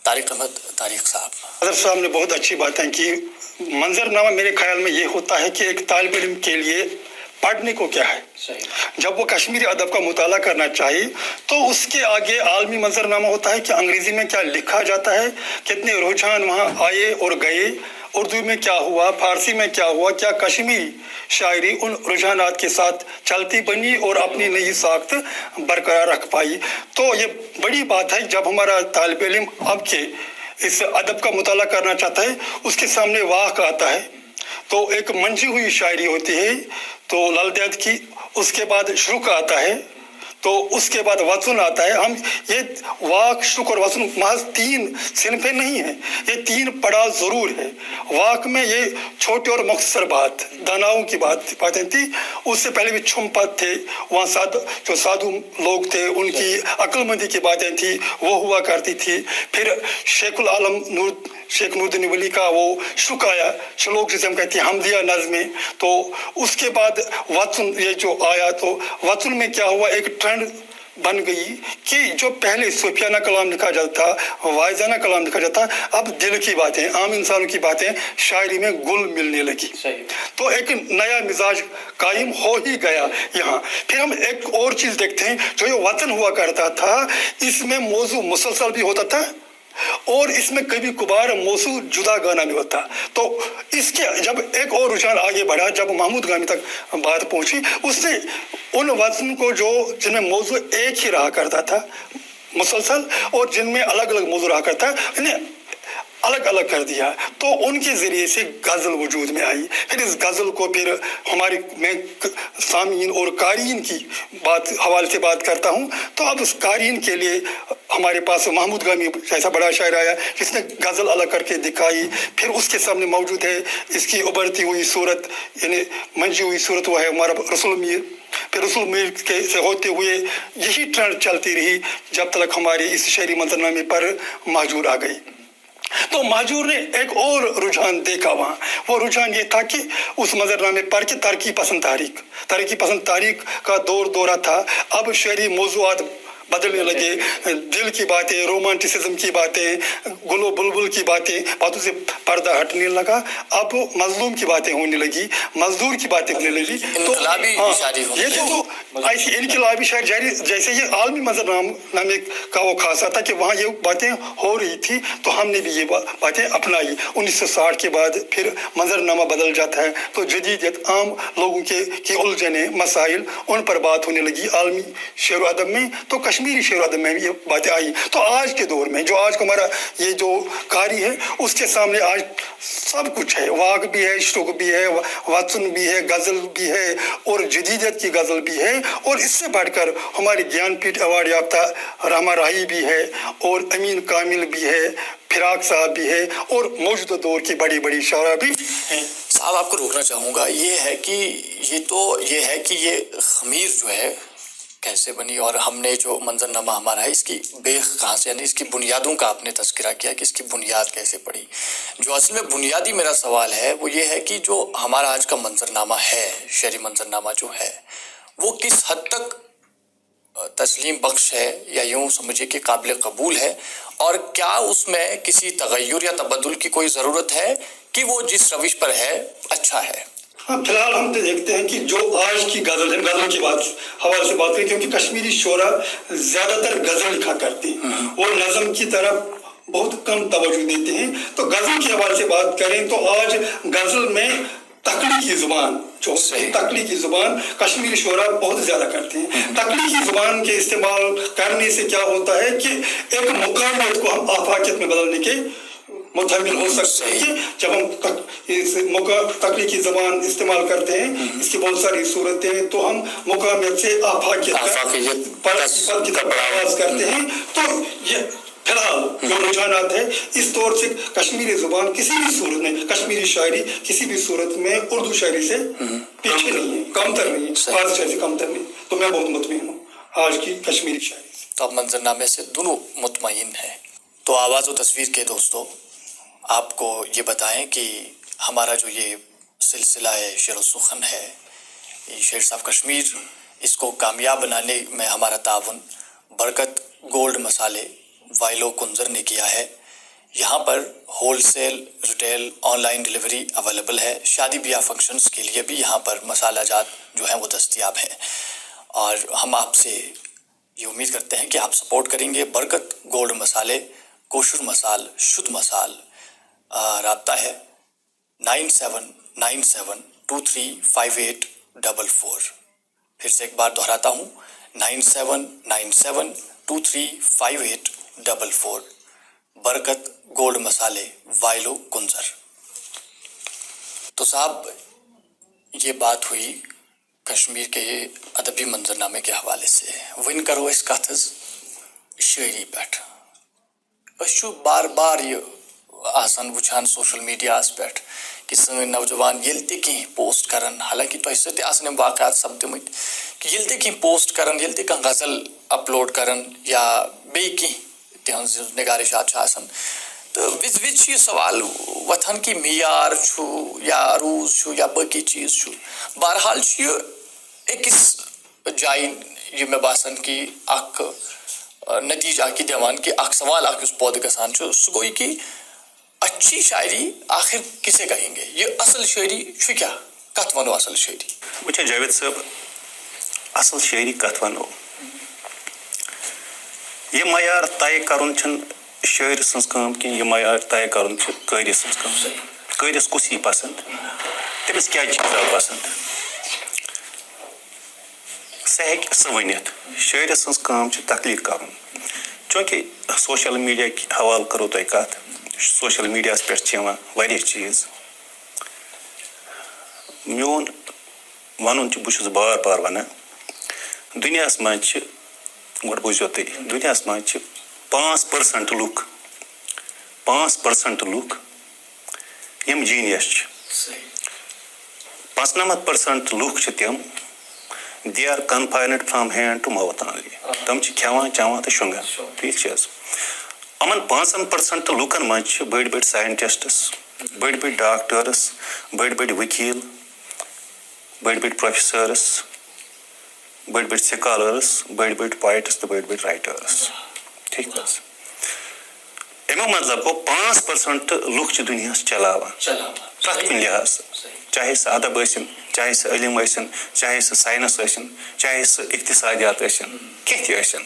طارق احمد طارق صاحب. حضرت صاحب نے بہت اچھی باتیں کی. منظرنامہ میرے خیال میں یہ ہوتا ہے کہ ایک طالب علم کے لیے پڑھنے کو کیا ہے. جب وہ کشمیری ادب کا مطالعہ کرنا چاہیے تو اس کے آگے عالمی منظرنامہ ہوتا ہے کہ انگریزی میں کیا لکھا جاتا ہے, کتنے رجحان وہاں آئے اور گئے, اردو میں کیا ہوا, فارسی میں کیا ہوا, کیا کشمیری شاعری ان رجحانات کے ساتھ چلتی بنی اور اپنی نئی ساخت برقرار رکھ پائی. تو یہ بڑی بات ہے جب ہمارا طالب علم اب کے اس ادب کا مطالعہ کرنا چاہتا ہے, اس کے سامنے واقع آتا ہے تو ایک منجھی ہوئی شاعری ہوتی ہے تو لل دید کی, اس کے بعد شروع آتا ہے, تو اس کے بعد وزن آتا ہے. ہم یہ واق, شروع اور وزن محض 3 صنفیں نہیں ہیں, یہ 3 پڑاؤ ضرور ہے. واق میں یہ چھوٹے اور مختصر بات, داناؤں کی باتیں تھی. اس سے پہلے بھی چھمپت تھے, وہاں جو سادھو لوگ تھے ان کی عقل مندی کی باتیں تھی وہ ہوا کرتی تھی. پھر شیخ نوردین ولی کا وہ شک آیا, شلوک جسے ہم کہتے ہیں حمدیہ نظمیں. تو اس کے بعد وطن یہ جو آیا, تو وطن میں کیا ہوا, ایک ٹرینڈ بن گئی کہ جو پہلے صوفیانہ کلام لکھا جاتا تھا, واعظانہ کلام لکھا جاتا, اب دل کی باتیں, عام انسانوں کی باتیں شاعری میں گل ملنے لگی. تو ایک نیا مزاج قائم ہو ہی گیا یہاں. پھر ہم ایک اور چیز دیکھتے ہیں, جو یہ وطن ہوا کرتا تھا اس میں موضوع مسلسل بھی ہوتا تھا اور اس میں کبھی کبھار موضوع جدا گانا بھی ہوتا. تو اس کے جب ایک اور رجحان آگے بڑھا, جب محمود غامی تک بات پہنچی, اس نے ان وزن کو جو جن میں موضوع ایک ہی رہا کرتا تھا مسلسل اور جن میں الگ الگ موضوع رہا کرتا, انہیں الگ الگ کر دیا. تو ان کے ذریعے سے غزل وجود میں آئی. پھر اس غزل کو پھر میں سامعین اور قارئین کی حوالے سے بات کرتا ہوں, تو اب اس قارئین کے لیے ہمارے پاس محمود غامی جیسا بڑا شاعر آیا جس نے غزل الگ کر کے دکھائی. پھر اس کے سامنے موجود ہے اس کی ابھرتی ہوئی صورت, یعنی منجھی ہوئی صورت, وہ ہے ہمارا رسول میر. پھر رسول میر کے سے ہوتے ہوئے یہی ٹرینڈ چلتی رہی جب تک ہمارے اس شعری منظرنامے پر مہجور آ گئی. تو مہجور نے ایک اور رجحان دیکھا وہاں. وہ رجحان یہ تھا کہ اس منظرنامے پر کہ ترقی پسند تاریخ کا دورہ تھا. اب شعری موضوعات بدلنے لگے, دل کی باتیں, رومانٹسزم کی باتیں, گل و بلبل کی باتوں سے پردہ ہٹنے لگا. اب مظلوم کی باتیں ہونے لگی, مزدور کی باتیں ہونے لگی. تو یہ تو ایسی انقلابی شاعری جیسے یہ عالمی منظرنامے کا وہ خاصہ تھا کہ وہاں یہ باتیں ہو رہی تھی تو ہم نے بھی یہ باتیں اپنائی. 1960 کے بعد پھر منظرنامہ بدل جاتا ہے تو جدیدیت, عام لوگوں کی الجھنیں, مسائل, ان پر بات ہونے لگی عالمی شعر و ادب میں. تو کشمیری شعر و ادب میں بھی یہ باتیں آئی. تو آج کے دور میں جو آج کا ہمارا یہ جو قاری ہے اس کے سامنے آج سب کچھ ہے. واق بھی ہے, شروع بھی ہے, وطن بھی ہے, غزل بھی ہے اور جدیدیت کی غزل بھی ہے, اور اس سے بڑھ کر ہماری گیان پیٹھ ایوارڈ یافتہ راما راہی بھی ہے اور امین کامل بھی ہے, فراق صاحب بھی ہے, اور موجودہ دور کی بڑی بڑی شاعرہ بھی ہیں. صاحب آپ کو روکنا چاہوں گا, یہ ہے کہ یہ خمیر جو ہے کیسے بنی, اور ہم نے جو منظرنامہ ہمارا ہے اس کی بیخ کہاں سے, یعنی اس کی بنیادوں کا آپ نے تذکرہ کیا کہ اس کی بنیاد کیسے پڑی. جو اصل میں بنیادی میرا سوال ہے وہ یہ ہے کہ جو ہمارا آج کا منظرنامہ ہے, شعری منظرنامہ جو ہے, وہ کس حد تک تسلیم بخش ہے یا یوں سمجھے کہ قابل قبول ہے, اور کیا اس میں کسی تغیر یا تبدل کی کوئی ضرورت ہے کہ وہ جس روش پر ہے اچھا ہے. فی الحال ہم دیکھتے ہیں کہ جو آج کی غزل ہے, غزل کی حوالے سے بات کریں, کیونکہ کشمیری شعراء زیادہ تر غزل لکھا کرتے ہیں اور نظم کی طرف بہت کم توجہ دیتے ہیں. تو غزل کے حوالے سے بات کریں تو آج غزل میں تخلیقی زبان کشمیری شعراء بہت زیادہ کرتے ہیں. تخلیقی زبان کے استعمال کرنے سے کیا ہوتا ہے کہ ایک مقامیت کو ہم آفاقیت میں بدلنے کے متحمل ہو سکتے ہیں. جب ہم تخلیقی زبان استعمال کرتے ہیں, اس کی بہت ساری صورتیں, تو ہم مقامیت سے آفاقیت پر آواز کرتے ہیں. تو یہ فی الحال جو رجحانات ہے اس طور سے کشمیری زبان کسی بھی صورت میں, کشمیری شاعری کسی بھی صورت میں اردو شاعری سے پیچھے نہیں ہے, کمتر نہیں ہے, فارسی شاعری سے کمتر نہیں. تو میں بہت مطمئن ہوں آج کی کشمیری شاعری سے. تو اب منظرنامے سے دونوں مطمئن ہیں. تو آواز و تصویر کے دوستوں, آپ کو یہ بتائیں کہ ہمارا جو یہ سلسلہ شعر و سخن ہے, شعر صاحب کشمیر, اس کو کامیاب بنانے میں ہمارا تعاون برکت گولڈ مسالے وائلو کنزر نے کیا ہے. یہاں پر wholesale retail online delivery available ہے. شادی بیاہ فنکشنز کے لیے بھی یہاں پر مسالہ جات جو ہیں وہ دستیاب ہیں. اور ہم آپ سے یہ امید کرتے ہیں کہ آپ سپورٹ کریں گے. برکت گولڈ مسالے، کوشر مسال، شدھ مسال. رابطہ ہے 9797235844. پھر سے ایک بار دہراتا ہوں 9797235844. برکت گولڈ مسالے، وائلو کنزر. تو صاحب یہ بات ہوئی کشمیر کے ادبی منظرنامے کے حوالے سے. ون کرو اس کت شاعری پہ. بار بار یہ آسان وچھان سوشل میڈیا پہ کہ سن نوجوان یل تہ کہیں پوسٹ کرن، حالانکہ تہ سۭتۍ آسن یِم واقعات سپدمٕتۍ کہ یل تہ کہیں پوسٹ کرن، یل تہ کانٛہہ غزل اپلوڈ کرن یا بیٚیہِ کینٛہہ تہنٛز نگارشات چھِ آسان تو وز یہ سوال وتھان کہ معیار چھُ یا روز چھُ یا باقی چیز چھُ. بہرحال یہ أکِس جائیں یہ میں باسان کہ اخ نتیجہ اکھ دِوان کہ اخ سوال اخ یُس پٲدٕ گژھان چھُ سُہ گوٚو کہ اچھی شاعری آخر کسے کہیں گے؟ یہ اصل شاعری چھُ کیا؟ کت ونو اصل شاعری؟ وچھا جاوید صاحب، اصل شاعری کت ونو؟ یہ معیار طے کرن چھن شاعر سنز کام کی، یہ معیار طے کرن چھ قٲری سنز کام. قٲرِس کُس یی پسند، تٔمِس کیٛاہ چیٖز آو پسند، سُہ ہیٚکہِ سُہ ؤنِتھ. شاعر سنز کام چھ تخلیق کرن. چونکہ سوشل میڈیا کی حوالہ کرو تۄہہِ کتھ، سوشل میڈیاہس پٮ۪ٹھ چھِ یِوان واریاہ چیٖز. میون ونُن چھُ، بہٕ چھُس بار بار ونان، دُنیاہس منٛز چھِ، گۄڈٕ بوٗزِو تُہۍ، دُنیاہس منٛز چھِ 5% لُکھ، 5% لُکھ یِم جیٖنیس چھِ. 95% لُکھ چھِ تِم دے are confined from hand to mouth only. تِم چھِ کھٮ۪وان چٮ۪وان تہٕ شۄنٛگان. ٹھیٖک چھِ حظ؟ یِمن 5% لُکن منٛز چھِ بٔڑۍ بٔڑۍ ساینٹسٹس، بٔڑۍ بٔڑۍ ڈاکٹرس، بٔڑۍ بٔڑۍ ؤکیٖل، بٔڑۍ بٔڑۍ پروفیسرس، بٔڑۍ بٔڑۍ سکالرس، بٔڑۍ بٔڑۍ پویٹس تہٕ بٔڑۍ بٔڑۍ رائٹرس. ٹھیٖک حظ؟ امیُک مطلب گوٚو 5% لُکھ چھِ دُنیاہس چلاوان پرٛٮ۪تھ کُنہِ لحاظ، چاہے سُہ ادب ٲسِن، چاہے سُہ علم ٲسِن، چاہے سُہ ساینس ٲسِن، چاہے سُہ اقتصادیات ٲسِن، کینٛہہ تہِ ٲسِن.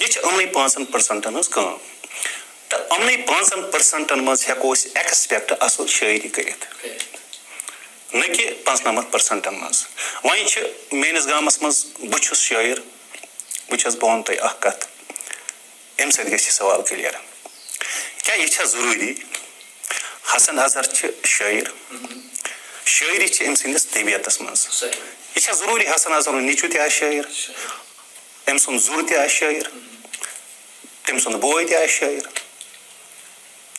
یہِ چھِ یِمنٕے 5% ہٕنٛز کٲم. تہٕ یِمنٕے 5% منٛز ہٮ۪کو أسۍ ایکسپیکٹ اصل شٲعری کٔرِتھ، نہ کہِ 95% منٛز. وۄنۍ چھِ میٲنِس گامس منٛز، بہٕ چھُس شٲعر، بہٕ ونہٕ تۄہہِ اکھ کتھ، امہِ سۭتۍ گژھِ یہِ سوال کلیر. کیٛاہ یہِ چھا ضروٗری؟ حسن اظہر چھِ شٲعر، شٲعری چھِ أمۍ سٕنٛدِس طبیعتس منٛز. یہِ چھا ضروٗری حسن اظہرُن نیٚچوٗ تہِ آسہِ شٲعر، أمۍ سُنٛد زُر تہِ آسہِ شٲعر، تٔمۍ سُنٛد بوے تہِ آسہِ شٲعر؟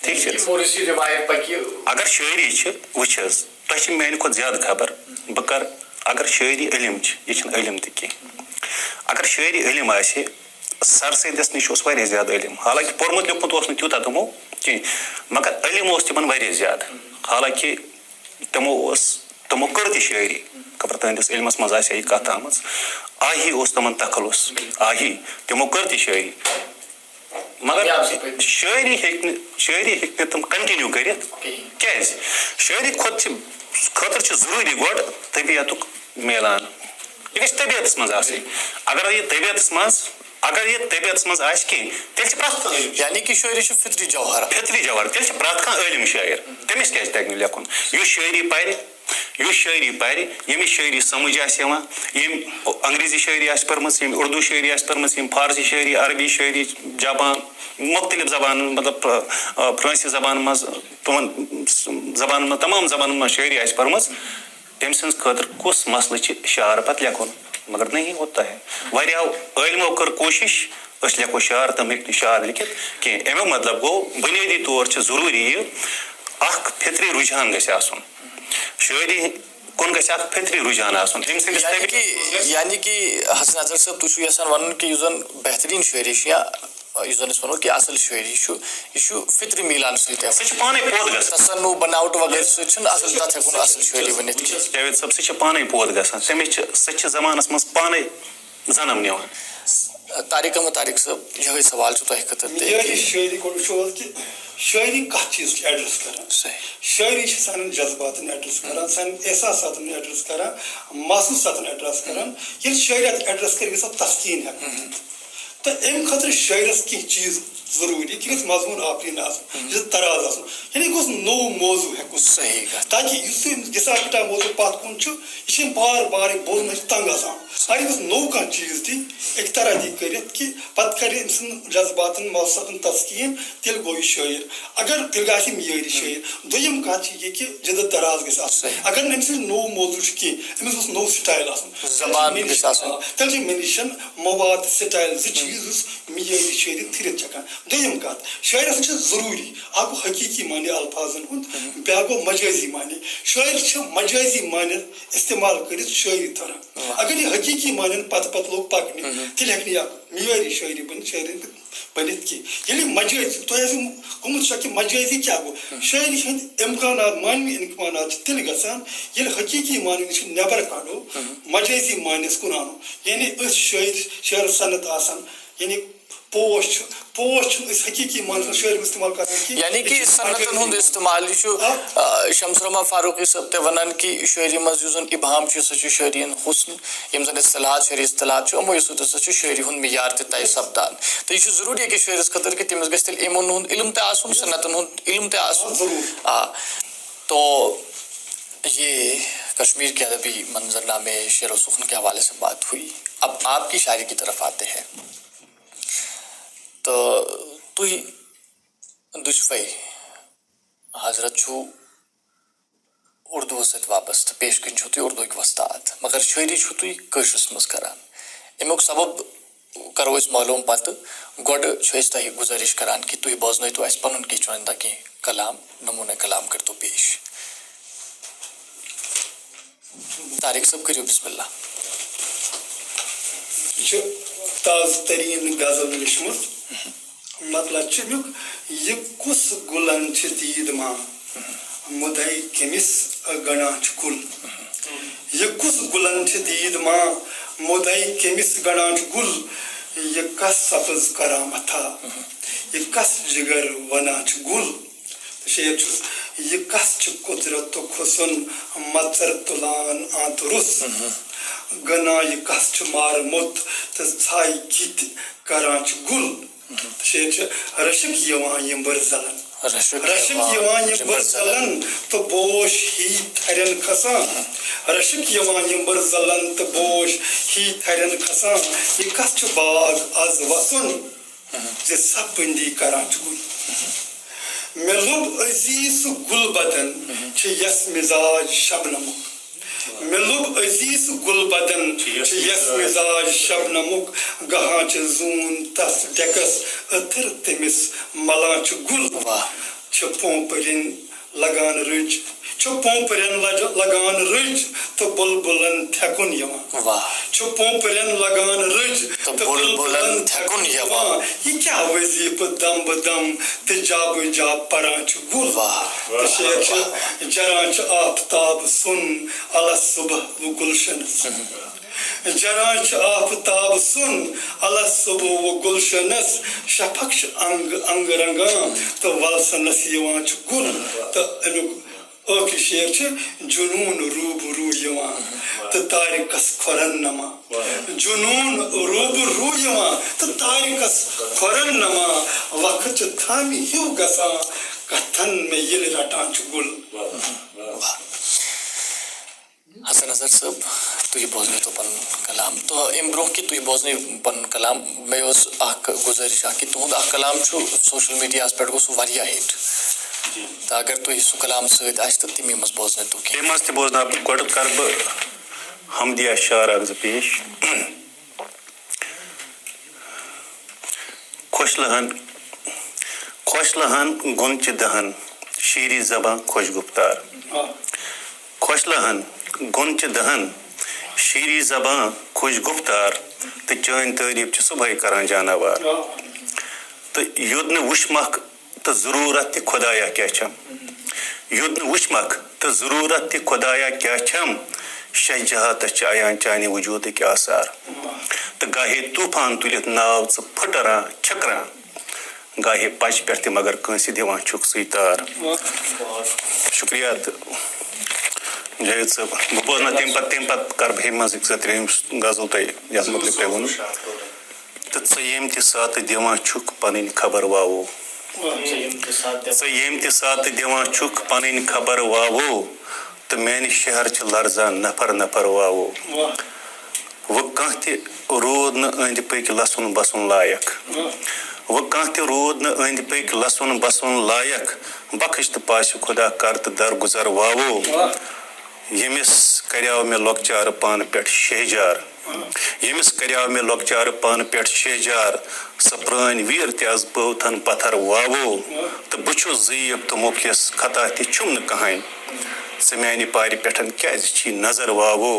ٹھیٖک چھِ؟ اگر شٲعری چھِ، وٕچھ حظ، تۄہہِ چھِ میانہِ کھۄتہٕ زیادٕ خبر. بہٕ کرٕ، اگر شٲعری علم چھِ، یہِ چھُنہٕ علم تہِ کینٛہہ. اگر شٲعری علم آسہِ، سر سیدس نِش اوس واریاہ زیادٕ علم، حالانکہِ پوٚرمُت لیوٗکھمُت اوس نہٕ تیوٗتاہ تِمو کینٛہہ، مگر علم اوس تِمن واریاہ زیادٕ. حالانکہِ تِمو کٔر تہِ شٲعری، خبر تُہنٛدِس علمس منٛز آسہِ یہِ کتھ آمٕژ. آہی اوس تِمن تخلُص، آہی، تِمو کٔر تہِ شٲعری، مگر شٲعری ہیٚکہِ نہٕ تِم کنٹِنیوٗ کٔرِتھ. کیٛازِ؟ شٲعری خٲطرٕ چھُ ضروٗری گۄڈٕ طبیعتُک میلان. یہِ گژھِ طبیعتس منٛز آسٕنۍ. اگر یہِ طبیعتس منٛز آسہِ کینٛہہ، تیٚلہِ چھِ پرٛٮ۪تھ کانٛہہ، یعنی کہ شاعری چھُ فطری جوہر، فطری جوہر. تیٚلہِ چھِ پرٛٮ۪تھ کانٛہہ عٲلِم شٲعر. تٔمِس کیٛازِ تگہِ نہٕ لیکھُن؟ یُس شٲعری پرِ، ییٚمِس شٲعری سمجھ آسہِ یِوان، ییٚمۍ انگریزی شٲعری آسہِ پٔرمٕژ، ییٚمۍ اردوٗ شٲعری آسہِ پٔرمٕژ، ییٚمۍ فارسی شٲعری، عربی شٲعری، جاپان، مختلف زبانن، مطلب فرٲنسی زبانن منٛز، تِمن زبانن منٛز، تمام زبانن منٛز شٲعری آسہِ پٔرمٕژ، تٔمۍ سٕنٛز خٲطرٕ کُس مسلہٕ چھِ شعر پتہٕ لیکھُن؟ مگر نہیں ہوتا ہے. واریاہو عٲلمو کٔر کوٗشش، أسۍ لیکھو شعر، تِم ہیٚکۍ نہٕ شعر لیکھِتھ کینٛہہ. امیُک مطلب گوٚو بُنیٲدی طور چھُ ضروٗری یہِ اکھ فطری رُجحان گژھِ آسُن. شٲعری کُن گژھِ اکھ فطری رُجحان آسُن. یعنی کہ حسن اظہر صٲب، تُہۍ چھِو یژھان ونُن کہ یُس زن بہتریٖن شٲعری چھِ، یا یُس زن أسۍ ونو کہ اصل شٲعری چھُ، یہِ چھُ فطری میلان سۭتۍ، سُہ چھُ پانے پوٚد گژھان. تصنُع بناوٹ وغیرہ سۭتۍ چھُنہٕ اصل، تتھ ہٮ۪کو نہٕ اصل شٲعری ؤنِتھ کینٛہہ. جاوید صٲب، سُہ چھُ پانے پوٚد گژھان. سُہ چھِ زمانس منٛز پانے زنم نِوان. طارق احمد طارق صاحب یہ سوال تہ خطر شاعری کو وچھو کہ شاعری کت چیز ایڈریس کران شاعری سان جذبات ایڈریس کران سان احساسات ایڈریس کران محسوسات ایڈریس کران یل شاعریت ایڈریس کر سب تسکین ہے تو ام خاطر شاعرس کی چیز ضروری کہ مضمون آفرین آس تراز آس یعنی گوس نو موضوع ہیکو صحیح تاکہ اس گسا پٹا موضوع پات کن یہ بار بار بولنا تنگ آسان اگر گوس نو کھانا چیز دی ایک طرح دی کرت کہ پتہ کر ام سن جذبات محسوسات تسکین تیل گو شاعر اگر تیل گا معیاری شاعر دویم کت یہ کہ جد تراز گھس اگر ام سن نو موضوع کی امس گوس نو سٹائل زبان تیل مے نش مواد سٹائل زٕ چیز معیاری شاعری تھرت چکان دویم کت شاعرس ضروری اکھ حقیقی معنی الفاظن ہند بیا گو مجازی معنی شاعر مجازی معنی استعمال کرت شاعری تران اگر یہ حقیقی معنی پتہ پتہ لوگ پکنے تیل ہیکہ معیاری شاعری بنت کی یعنی مجازی تہ گومت شک مجازی کیا گو شاعری ہند امکانات معنوی امکانات تیل گژھان یل حقیقی معنی نش نبر کڑو مجازی معنیس کن انو یعنی اس شعر صنعت آسان یعنی پوش حقیقی معنی شاعر استعمال کران یعنی کہ صنعتن ہند استعمال شمس الرحمان فاروقی صاحب تہ ونان کہ شاعری مز یس زن ابہام سہ شاعری ہند حسن یم زن اصطلاحات شعری اصطلاحات یمو سہ شاعری ہند معیار تہ طے سپدان تو یہ ضروری کہ شاعرس خاطر کہ تمس گژھِ تیل امن ہند علم تہ آسن صنعتن ہند علم تہ آسن تو یہ کشمیر کے ادبی منظرنامے شعر و سخن کے حوالے سے بات ہوئی. اب آپ کی شاعری کی طرف آتے ہیں. تو تھی دشوے حضرت چھو اردو ست وابستہ پیش کن چھو تھی اردو کی وستاد مگر شاعری چھو تھی کشرس مز کران. امیک سبب کرو اس معلوم پتہ گوڑ چھو تہ گزارش کران کہ تھی بوزنو تو اس پنن کی چنندہ کی کلام نمونہ کلام کرتو پیش. طارق صاحب کریو بسم اللہ. تاز ترین غزل لیچمت مطلب چمیک یہ کس گلن چھ دید ماں مدعی کمس گنا چھ گل. یہ کس گلن چھ دید ماں مدعی کمس گنا چھ گل. یہ کس سبز کرامت تھا یہ کس جگر ونا چھ گل. شعر یہ کس چھ قدرت تو خسن متر تلان آنترس گنا یہ کس چھ مارمت تو ژھائی گیت کران چھ گل. شعر رشک یوان یمبر زلن رشک یوان یمبر زلن تو بوش ہی تھرن کھسان. رشک یوان یمبر زلن تو بوش ہی تھرن کھسان. یہ کس چھ باغ از وسن ز سپندی کران چھ گل. مے لب عزیز گل بدن چھ یس مزاج شبنمک. مے لب عزیز گل بدن چھ یس مزاج شبنمک. گہاں چھ زون تس ڈیکس اتھر تمس ملان چھ گل. چھ پومپرین لگان رج چھ پومپرین لگان رج تو بلبلن تھکن یوان. چھ پومپرین لگان رج تو بلبلن تھکن یوان. یہ کیا وظیف دم بدم تو جاب جاب پران چھ گل. شعر چھ جران چھ آفتاب سن علی صبح و گلشنس. جران چھ آفتاب سن علی صبح و گلشنس. شفق چھ انگ انگ رنگان تو ولسنس یوان چھ گل. تو امیک شعر چھ جنون روبرو یوان تو تاریکس کھورن نما. جنون روبرو یوان تو تاریکس کھورن نما. وقت چھ تھامی ہیو گسان کتھن میں یل رٹان چھ گل. حسن اظہر صاحب تھی بوزنے تو پن کلام تو ام برو کہ تھی بوزنے پن کلام میں اخ گزارش کہ تہد اخ کلام سوشل میڈیا پہ گو سہ ہٹ تو اگر تھی سہ کلام ست آس تو تمی مز بوزنے تو تم مز تہ بوزنا گۄڈٕ کر بہٕ حمدی اشعار اکھ زٕ پیش. خوش لہن گُنچہِ دہن شیری زباں خوش گفتار. خوش لہن گُنچہِ دہن شیری زباں خوش گفتار تہٕ چٲنۍ تعریٖف چھِ صبحٲے کران جاناوار. تہٕ یوٚد نہٕ وٕچھمکھ تہٕ ضروٗرت تہِ خۄدایا کیٛاہ چھم. یوٚد نہٕ وٕچھمکھ تہٕ ضروٗرت تہِ خۄدایا کیٛاہ چھم. شہ جہاتس عیان چانہ وجودک آثار تو گاہے طوفان تلت ناو ژٕ پھٹران چھکران گاہے پچ پہ تہ مگر کنس دِوان چھُکھ ژٕے تار شکریہ تو جاوید صٲب بہٕ بوزنہٕ تمہِ پتہٕ کرٕ بہٕ ہیٚمہِ منٛز زٕ ترٛیٚیِم غزل تۄہہِ یتھ متعلق تۄہہِ ووٚنوٕ تہٕ ژٕ ییٚمہِ تہِ ساتہٕ دِوان چھُکھ پنٕنۍ خبر واوو ژٕ ییٚمہِ تہِ ساتہٕ دِوان چھُکھ پنٕنۍ خبر واوو تہٕ میانہِ شہر چھِ لرزان نفر نفر واوو وۄنۍ کانٛہہ تہِ روٗد نہٕ أنٛدۍ پٔکۍ لسُن بسُن لایق وۄنۍ کانٛہہ تہِ روٗد نہٕ أنٛدۍ پٔکۍ لسُن بسُن لایق بخش تہٕ پاسہِ خۄدا کر تہٕ درگُزر واوو ییٚمِس کریاو مےٚ لۄکچارٕ پانہٕ پٮ۪ٹھ شہجار ییٚمِس کریاو مےٚ لۄکچارٕ پانہٕ پٮ۪ٹھ شہجار سۄ پرٛٲنۍ ویٖر تہِ آز بٲوتھن پتھر واوو تہٕ بہٕ چھُس ضعیٖف تہٕ مُفلِس خطا تہِ چھُم نہٕ کٕہۭنۍ ژٕ میانہِ پارِ پٮ۪ٹھ کیازِ چھی نظر واوو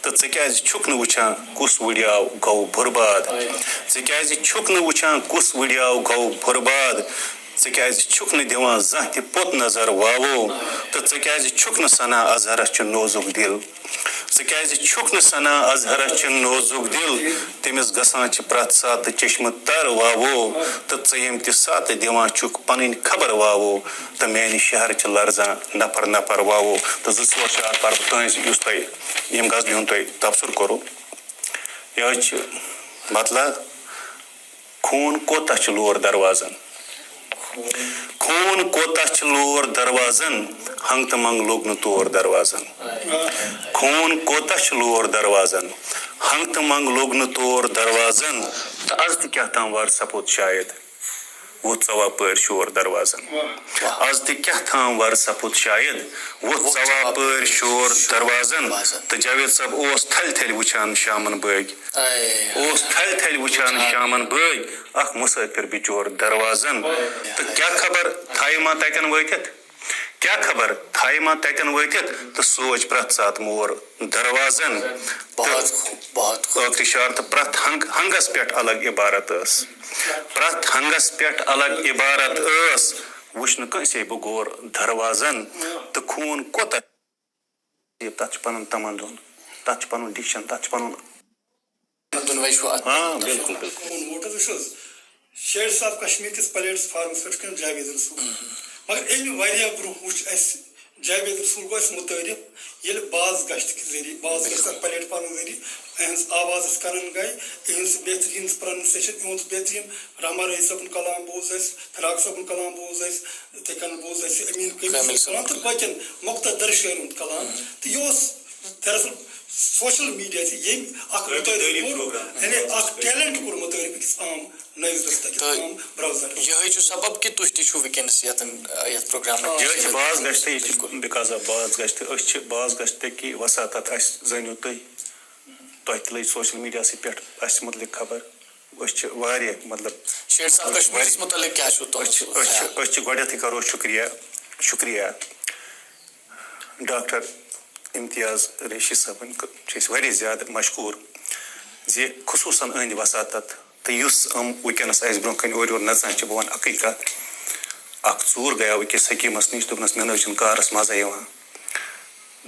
تہٕ ژٕ کیازِ چھُکھ نہٕ وٕچھان کُس وٕڑیاو گوٚو بُرباد ژٕ کیازِ چھُکھ نہٕ وٕچھان کُس وٕڑیاو گوٚو بُرباد ژٕ کیازِ چھُکھ نہٕ دِوان زانٛہہ تہِ پوٚت نظر واوو تہٕ ژٕ کیازِ چھُکھ نہٕ سنان اظہرس چھُ نوزُک دِل ژٕ کیازِ چھُکھ نہٕ سنان اظہرس چھُ نوزُک دِل تٔمِس گژھان چھِ پرٛٮ۪تھ ساتہٕ چشمہٕ تر واوو تہٕ ژٕ ییٚمہِ تہِ ساتہٕ دِوان چھُکھ پنٕنۍ خبر واوو تہٕ میانہِ شہر چھِ لرزان نفر نفر واوو تہٕ زٕ ژور شعر پرٕ بہٕ تُہنٛز یُس تۄہہِ ییٚمہِ غزلہِ ہُنٛد تۄہہِ تبصُرٕ کوٚروٕ یہِ حظ چھِ مطلب خوٗن کوتاہ چھُ لور دروازن خوٗن کوتاہ چھُ لور دروازن ہنٛگ تہٕ منٛگ لوٚگ نہٕ تور دروازن خوٗن کوتاہ چھُ لور دروازن ہنٛگ تہٕ منٛگ لوٚگ نہٕ تور دروازن تہٕ از تہِ کیٛاہ تام وار سپُد شاید ووٚتھ ژوا پٲرۍ شور دروازن از تہِ کیٛاہ تام ور سپُد شاید ووٚتھ ژوا پٲرۍ شور دروازن تہٕ جاوید صٲب اوس تھلہِ تھلہِ وٕچھان شامن بٲگۍ اوس تھلہِ تھلہِ وٕچھان شامن بٲگۍ اکھ مُسٲفِر بِچور دروازن تہٕ کیٛاہ خبر تھایہِ ما تتٮ۪ن وٲتِتھ کیٛاہ خبر تھایہِ ما تتٮ۪ن وٲتِتھ تہٕ سوچ پرٛٮ۪تھ ساتہٕ مور دروازن ٲخری شعر تہٕ پرٛٮ۪تھ ہنٛگس پٮ۪ٹھ الگ عبارت ٲس پرٛٮ۪تھ ہنٛگس پٮ۪ٹھ الگ عبارت ٲس وٕچھنہٕ کٲنٛسے بہٕ گور دروازن تہٕ خوٗن کوتاہ تتھ چھُ پنُن تمدُن تتھ چھُ پنُن ڈِکشن تتھ چھُ پنُن بالکل بالکل شیر صاحب کشمیر کس پلیٹ فارمس پہ جاوید رسول مگر امہ واریاہ برونٛہہ وٕچھ اسہِ جاوید رسول گوٚو اسہِ مُتعارف ییٚلہِ باز گشت کہِ ذٔریعہِ باز گشت پلیٹ فارم ذٔریعہِ اہنٛز آواز اسہِ کران گٔے اہنٛز بہتریٖن پروننسیشن اہُنٛد بہتریٖن رحمان رٲہی صٲبُن کلام بوز اسہِ فراق صٲبُن کلام بوز اسہِ یِتھٕے کٔنۍ بوز اسہِ امین قمیٖص کلام تہٕ باقین مُقتدر شٲعرن ہُنٛد کلام تہٕ یہِ اوس دراصل سوشل میڈیا ییٚمۍ اکھ مُتعارف کوٚر یعنی اکھ ٹیلنٹ کوٚر مُتعارف أکِس عام نٔوِس عام براوزر یِہے چھُ سبب کہِ تُہۍ تہِ چھِو وٕنکیٚنس یتھ پروگرامس یہِ چھِ باز گشتہٕ یہِ چھِ بِکاز آف باز گشتہٕ أسۍ چھِ باز گشتہٕ وساتت اسہِ زٲنِو تُہۍ تۄہہِ تہِ لٔج سوشل میڈیاسٕے پٮ۪ٹھ اسہِ مُتعلق خبر أسۍ چھِ واریاہ مطلب شیر صاحب کشمیٖرس مُتعلق کیٛاہ چھُو تۄہہِ أسۍ چھِ گۄڈنیٚتھٕے کرو شُکریہ ڈاکٹر امتیاز ریشی صٲبن چھِ أسۍ واریاہ زیادٕ مشکوٗر زِ خصوٗصن أہنٛدِ وساتت تہٕ یُس یِم وٕنکیٚنس اسہِ برونٛہہ کَنہِ اورٕ یورٕ نژان چھِ بہٕ ونہٕ اکٕے کتھ اکھ ژوٗر گٔیاو أکِس حکیٖمس نِش دوٚپنس مےٚ نہ حظ چھُنہٕ کارس مزے یِوان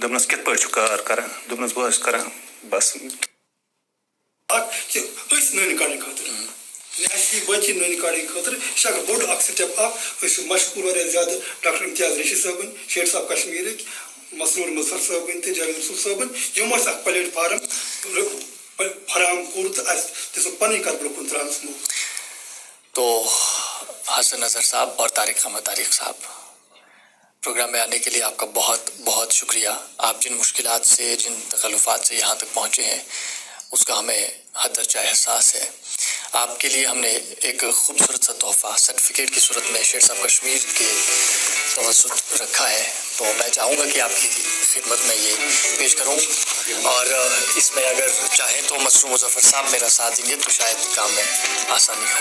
دوٚپنس کِتھ پٲٹھۍ چھُ کار کران دوٚپنس بہٕ حظ چھُس کران بس أسۍ نٔنۍ کڑنہٕ خٲطرٕ اَسہِ باقٕے نٔنۍ کڑنہٕ خٲطرٕ یہِ چھُ اکھ بوٚڑ اکھ سٹیپ اکھ أسۍ چھِ مشکوٗر واریاہ زیادٕ ڈاکٹر امتیاز ریشی صٲبٕنۍ شیر صاحب کشمیٖرٕکۍ مسرور مظفر صٲبٕنۍ تہٕ جاوید رسول صٲبٕنۍ یِمو اَسہِ اکھ پلیٹ فارم فراہم کوٚر تہٕ اَسہِ دِژٕکھ پنٕنۍ کتھ برونٛہہ کُن ترٛاونس موقعہٕ تو حسن نظر صاحب اور طارق احمد طارق صاحب پروگرام میں آنے کے لیے آپ کا بہت بہت شکریہ آپ جن مشکلات سے جن تکلفات سے یہاں تک پہنچے ہیں اس کا ہمیں حد درجہ احساس ہے آپ کے لیے ہم نے ایک خوبصورت سا تحفہ سرٹیفکیٹ کی صورت میں شیر صاحب کشمیر کے توسط رکھا ہے تو میں چاہوں گا کہ آپ کی خدمت میں یہ پیش کروں اور اس میں اگر چاہیں تو مسرور مظفر صاحب میرا ساتھ دیں گے تو شاید کام میں آسانی ہو.